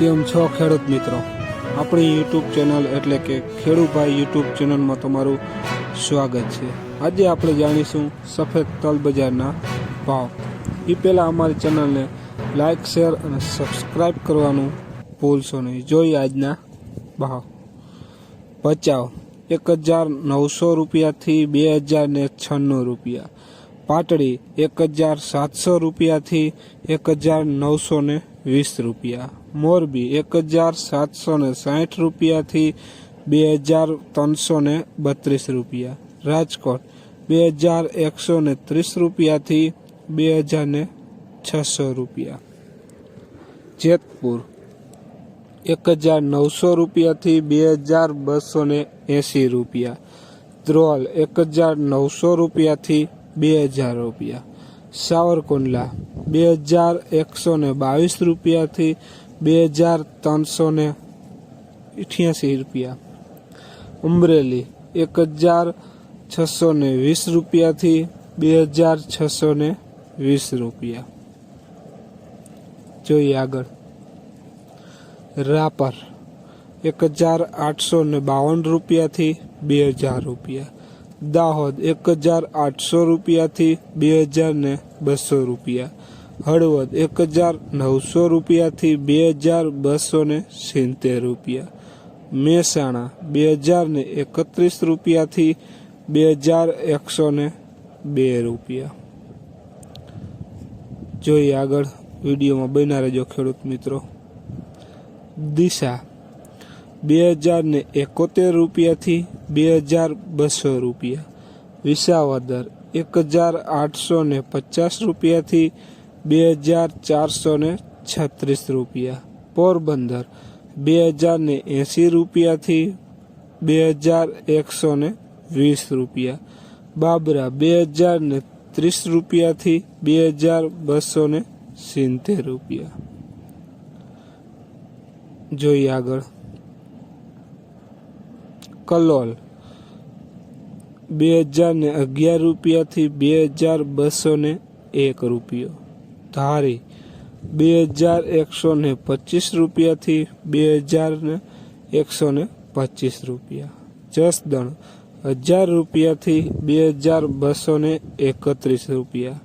કેમ છો ખેડૂત મિત્રો? આપણી યુટ્યુબ ચેનલ એટલે કે ખેડૂભાઈ યુટ્યુબ ચેનલમાં તમારું સ્વાગત છે। આજે આપણે જાણીશું સફેદ તલ બજારના ભાવ। એ પહેલાં અમારી ચેનલને લાઇક, શેર અને સબસ્ક્રાઈબ કરવાનું ભૂલશો નહીં। જોઈએ આજના ભાવ। ભચાઉ 1900 રૂપિયાથી 2096 રૂપિયા। પાટડી 1700 રૂપિયાથી 1920 રૂપિયા। મોરબી 1760 રૂપિયાથી 2332 રૂપિયા। રાજકોટ 2130 રૂપિયાથી 2600 રૂપિયા। જેતપુર 1900 રૂપિયાથી 2280 રૂપિયા। ધ્રોલ 1900 રૂપિયાથી 2000 રૂપિયા। સાવરકુંડલા 2122 રૂપિયાથી 2388 રૂપિયા। અમરેલી 1620 રૂપિયાથી 2620 રૂપિયા। જોઈએ આગળ। રાપર 1852 રૂપિયાથી 2000 રૂપિયા। દાહોદ 1800 રૂપિયાથી 2200 રૂપિયા। હળવદ 1900 રૂપિયાથી 2270 રૂપિયા। મહેસાણા 2031 રૂપિયાથી 2102 રૂપિયા। જોઈએ આગળ, વિડીયોમાં બન્યા રહેજો ખેડૂત મિત્રો। ડીસા 2071 રૂપિયાથી 2200 રૂપિયા। વિસાવદર 1850 રૂપિયાથી 2436 રૂપિયા। પોરબંદર 2080 રૂપિયાથી 2120 રૂપિયા। બાબરા 2030 રૂપિયાથી 2270 રૂપિયા। જોઈએ આગળ। કલોલ 2011 રૂપિયાથી 2201 રૂપિયો। ધારી 2125 રૂપિયાથી 2125 રૂપિયા। જસદણ 1000 રૂપિયાથી 2231 રૂપિયા।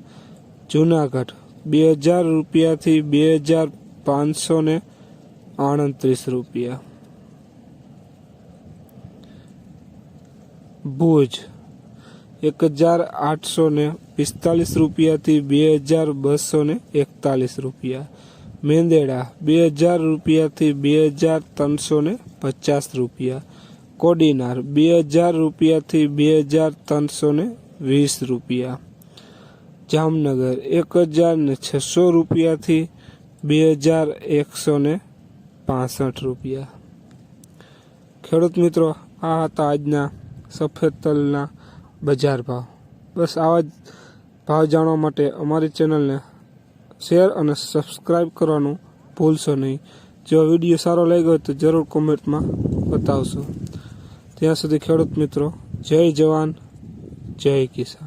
જુનાગઢ 2000 રૂપિયાથી 2538 રૂપિયા। ભુજ 1845 રૂપિયાથી 2241 રૂપિયા। મેંદેડા 2000 રૂપિયાથી 2350 રૂપિયા। કોડીનાર 2000 રૂપિયાથી 2320 રૂપિયા। જામનગર 1600 રૂપિયાથી 2165 રૂપિયા। ખેડૂત મિત્રો, આ હતા આજના સફેદ તલના બજાર ભાવ। બસ આવા જ ભાવ જાણવા માટે અમારી ચેનલને શેર અને સબસ્ક્રાઈબ કરવાનું ભૂલશો નહીં। જો વિડીયો સારો લાગ્યો હોય તો જરૂર કોમેન્ટમાં બતાવશો। ત્યાં સુધી ખેડૂત મિત્રો, જય જવાન, જય કિસાન।